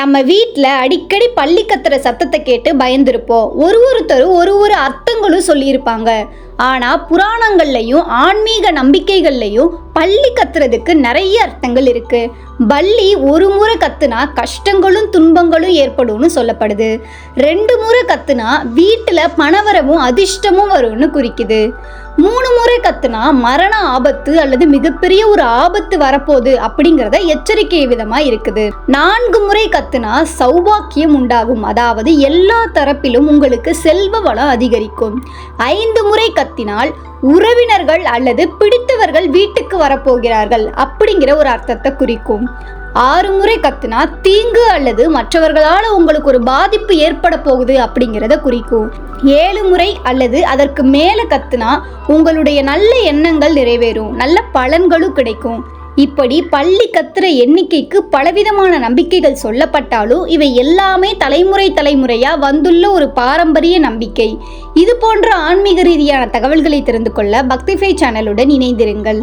நம்ம வீட்டில் அடிக்கடி பள்ளி கத்துற சத்தத்தை கேட்டு பயந்துருப்போம். ஒருத்தரும் ஒரு அர்த்தங்களும் சொல்லியிருப்பாங்க. ஆனால் புராணங்கள்லையும் ஆன்மீக நம்பிக்கைகள்லையும் பள்ளி கத்துறதுக்கு நிறைய அர்த்தங்கள் இருக்கு. பல்லி ஒரு முறை கத்துனா கஷ்டங்களும் துன்பங்களும் ஏற்படும்னு சொல்லப்படுது. 2 முறை கத்துனா வீட்டில் பணவரவும் அதிர்ஷ்டமும் வரும்னு குறிக்குது. 3 முறை கத்துனா மரண ஆபத்து அல்லது மிகப்பெரிய ஒரு ஆபத்து வரப்போகுது அப்படிங்கிறத எச்சரிக்கை விதமா இருக்குது. 4 முறை கத்துனா சௌபாக்கியம் உண்டாகும், அதாவது எல்லா தரப்பிலும் உங்களுக்கு செல்வ வளம் அதிகரிக்கும். 5 முறை கத்தினால் உறவினர்கள் அல்லது பிடித்தவர்கள் வீட்டுக்கு வரப்போகிறார்கள் அப்படிங்கிற ஒரு அர்த்தத்தை குறிக்கும். 6 முறை கத்துனா தீங்கு அல்லது மற்றவர்களால் உங்களுக்கு ஒரு பாதிப்பு ஏற்பட போகுது அப்படிங்கிறத குறிக்கும். 7 முறை அல்லது அதற்கு மேலே கத்துனா உங்களுடைய நல்ல எண்ணங்கள் நிறைவேறும், நல்ல பலன்களும் கிடைக்கும். இப்படி பள்ளி கத்துற எண்ணிக்கைக்கு பலவிதமான நம்பிக்கைகள் சொல்லப்பட்டாலும் இவை எல்லாமே தலைமுறையா வந்துள்ள ஒரு பாரம்பரிய நம்பிக்கை. இது போன்ற ஆன்மீக ரீதியான தகவல்களை தெரிந்து கொள்ள பக்திஃபை சேனலுடன் இணைந்திருங்கள்.